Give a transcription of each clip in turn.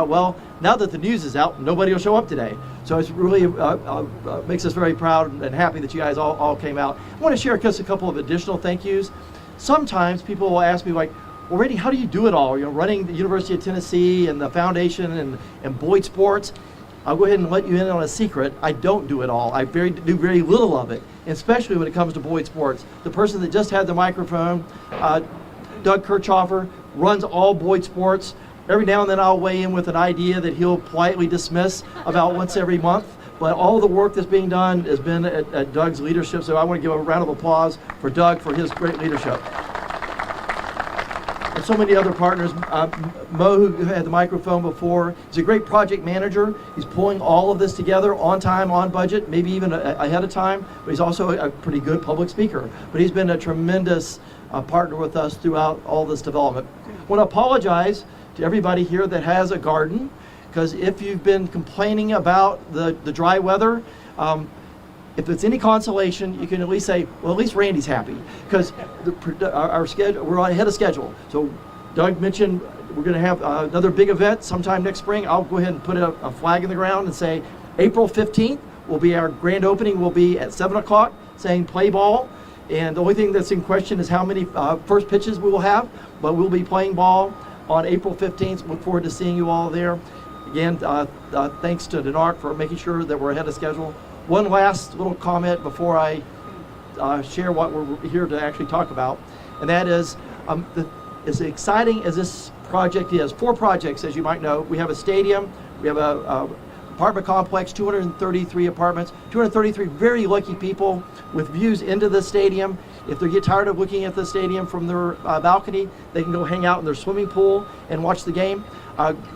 Well, now that the news is out, nobody will show up today. So it's really makes us very proud and happy that you guys all came out. I want to share just a couple of additional thank yous. Sometimes people will ask me, like, well, Randy, how do you do it all? You know, running the University of Tennessee and the foundation and Boyd Sports. I'll go ahead and let you in on a secret. I don't do it all. I do very little of it, especially when it comes to Boyd Sports. The person that just had the microphone, Doug Kirchhoffer, runs all Boyd Sports. Every now and then I'll weigh in with an idea that he'll politely dismiss about once every month. But all the work that's being done has been at Doug's leadership. So I want to give a round of applause for Doug for his great leadership. And so many other partners. Mo, who had the microphone before, is a great project manager. He's pulling all of this together on time, on budget, maybe even ahead of time. But he's also a pretty good public speaker. But he's been a tremendous partner with us throughout all this development. I want to apologize to everybody here that has a garden, because if you've been complaining about the dry weather, if it's any consolation, you can at least say, well, at least Randy's happy, because our schedule, we're ahead of schedule. So Doug mentioned we're going to have another big event sometime next spring. I'll go ahead and put a flag in the ground and say April 15th will be our grand opening. Will be at 7 o'clock, saying play ball. And the only thing that's in question is how many first pitches we will have, but we'll be playing ball on April 15th. Look forward to seeing you all there. Again, thanks to Denark for making sure that we're ahead of schedule. One last little comment before I share what we're here to actually talk about, and that is, as exciting as this project is, 4 projects, as you might know. We have a stadium, we have a apartment complex, 233 apartments, 233 very lucky people with views into the stadium. If they get tired of looking at the stadium from their balcony, they can go hang out in their swimming pool and watch the game.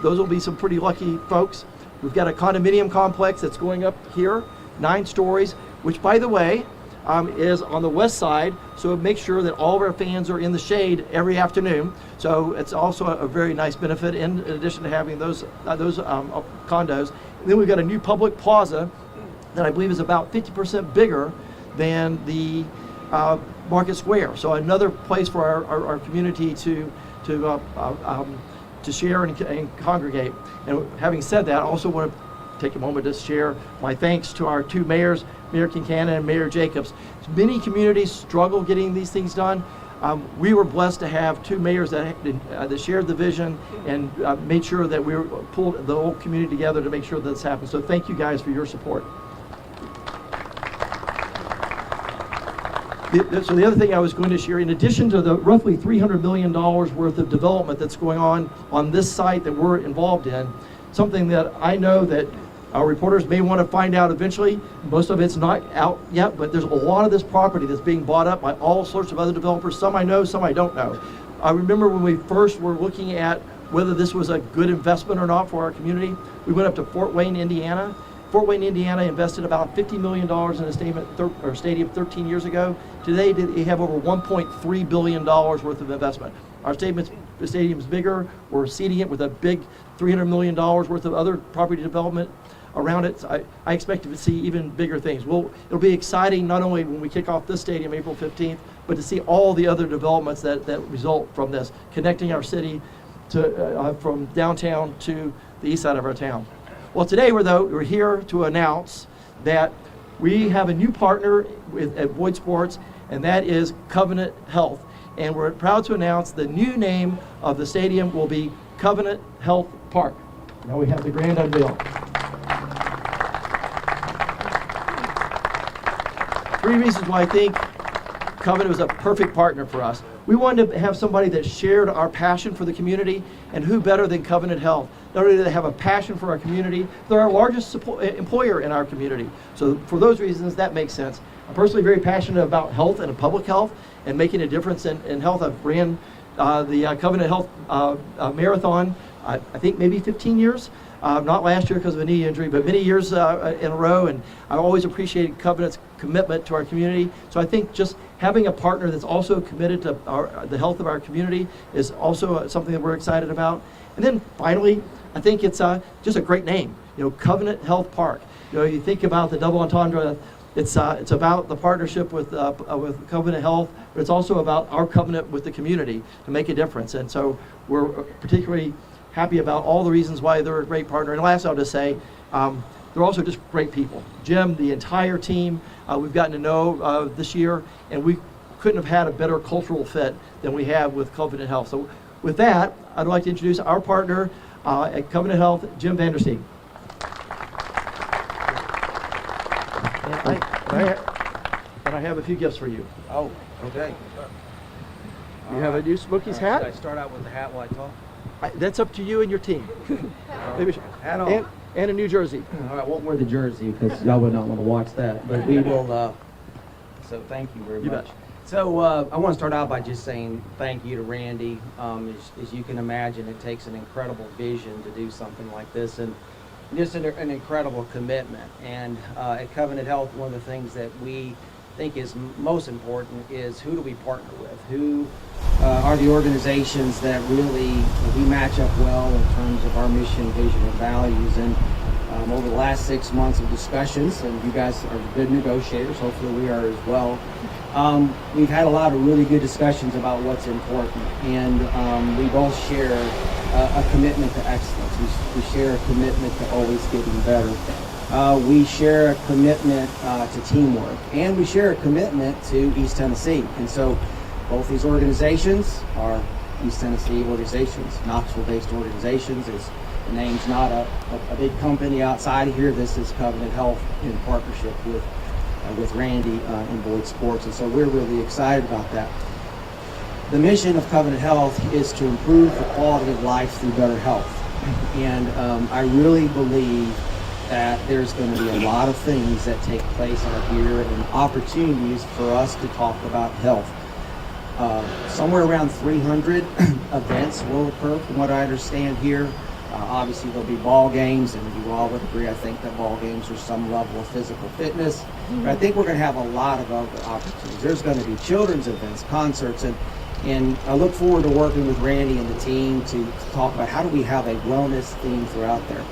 Those will be some pretty lucky folks. We've got a condominium complex that's going up here, 9 stories, which, by the way, is on the west side, so make sure that all of our fans are in the shade every afternoon. So it's also a very nice benefit in addition to having those condos. And then we've got a new public plaza that I believe is about 50% bigger than the Market Square. So another place for our community to share and congregate. And having said that, I also want to take a moment to share my thanks to our 2 mayors, Mayor Kincannon and Mayor Jacobs. Many communities struggle getting these things done. We were blessed to have 2 mayors that shared the vision and made sure that we pulled the whole community together to make sure that this happened. So thank you guys for your support. So the other thing I was going to share, in addition to the roughly $300 million worth of development that's going on this site that we're involved in, something that I know that our reporters may want to find out eventually. Most of it's not out yet, but there's a lot of this property that's being bought up by all sorts of other developers. Some I know, some I don't know. I remember when we first were looking at whether this was a good investment or not for our community, we went up to Fort Wayne, Indiana. Fort Wayne, Indiana invested about $50 million in a stadium 13 years ago. Today, they have over $1.3 billion worth of investment. Our stadium's bigger. We're seeding it with a big $300 million worth of other property development around it. So I expect to see even bigger things. It'll be exciting not only when we kick off this stadium April 15th, but to see all the other developments that result from this, connecting our city to from downtown to the east side of our town. Well, today we're here to announce that we have a new partner at Boyd Sports, and that is Covenant Health. And we're proud to announce the new name of the stadium will be Covenant Health Park. Now we have the grand unveil. 3 reasons why I think Covenant was a perfect partner for us. We wanted to have somebody that shared our passion for the community, and who better than Covenant Health? Not only do they have a passion for our community, they're our largest employer in our community. So for those reasons, that makes sense. I'm personally very passionate about health and public health and making a difference in health. I've ran the Covenant Health Marathon, I think maybe 15 years. Not last year because of a knee injury, but many years in a row, and I always appreciated Covenant's commitment to our community. So I think just having a partner that's also committed to the health of our community is also something that we're excited about. And then finally, I think it's just a great name, Covenant Health Park. You think about the double entendre. It's about the partnership with Covenant Health, but it's also about our covenant with the community to make a difference. And so we're particularly happy about all the reasons why they're a great partner. And last, I'll just say, they're also just great people. Jim, the entire team, we've gotten to know this year, and we couldn't have had a better cultural fit than we have with Covenant Health. So with that, I'd like to introduce our partner at Covenant Health, Jim Vandersteen. And I have a few gifts for you. Oh, okay. You have a new Smokies hat? Should I start out with the hat while I talk? That's up to you and your team. Maybe Hat on. And a New Jersey. All right, I won't wear the jersey because y'all would not want to watch that, but we will. So thank you very much. Bet. So I want to start out by just saying thank you to Randy. As you can imagine, it takes an incredible vision to do something like this, and just an incredible commitment. And at Covenant Health, one of the things that we think is most important is who do we partner with? Who are the organizations that really we match up well in terms of our mission, vision, and values? And over the last 6 months of discussions, and you guys are good negotiators, hopefully we are as well, we've had a lot of really good discussions about what's important, and we both share a commitment to excellence. We share a commitment to always getting better. We share a commitment to teamwork, and we share a commitment to East Tennessee. And so both these organizations are East Tennessee organizations, Knoxville-based organizations. The name's not a big company outside of here. This is Covenant Health in partnership with Randy in Boyd Sports, and so we're really excited about that. The mission of Covenant Health is to improve the quality of life through better health, and I really believe that there's going to be a lot of things that take place out here and opportunities for us to talk about health. Somewhere around 300 events will occur from what I understand here. Obviously there'll be ball games, and you all would agree, I think that ball games are some level of physical fitness. But I think we're going to have a lot of other opportunities. There's going to be children's events, concerts, and I look forward to working with Randy and the team to talk about how do we have a wellness theme throughout there.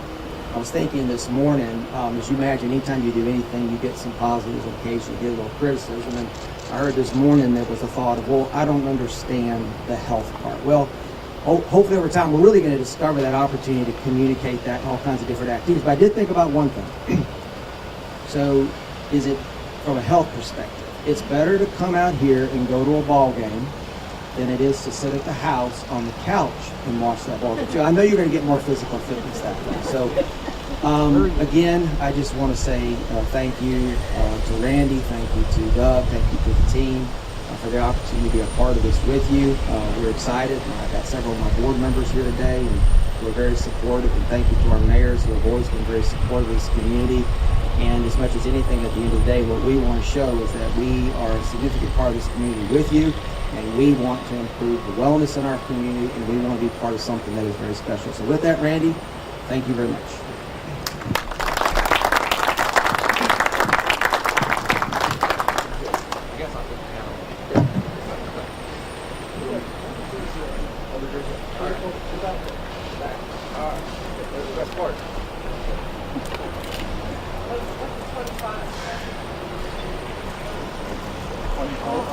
I was thinking this morning, as you imagine, anytime you do anything, you get some positives, and occasionally you get a little criticism. And I heard this morning there was a thought of, well, I don't understand the health part. Well, hopefully over time we're really going to discover that opportunity to communicate that in all kinds of different activities. But I did think about one thing. So is it from a health perspective? It's better to come out here and go to a ball game than it is to sit at the house on the couch and watch that ball game. So I know you're going to get more physical fitness that way. So again, I just want to say thank you to Randy, thank you to Doug, thank you to the team for the opportunity to be a part of this with you. We're excited. I've got several of my board members here today, and we're very supportive. And thank you to our mayors who have always been very supportive of this community. And as much as anything, at the end of the day, what we want to show is that we are a significant part of this community with you, and we want to improve the wellness in our community, and we want to be part of something that is very special. So with that, Randy, thank you very much.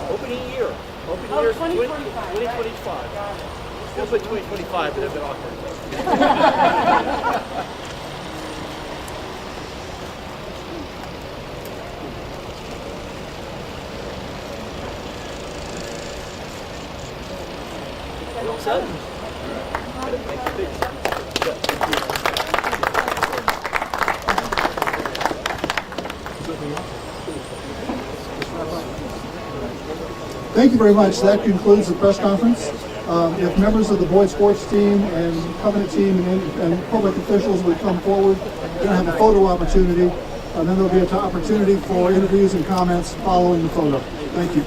Opening year. Opening year is 2025. Feels like 2025, but a bit awkward. All set? Thank you very much. That concludes the press conference. If members of the Boyd Sports team and Covenant team and public officials would come forward, we're going to have a photo opportunity, and then there'll be an opportunity for interviews and comments following the photo. Thank you.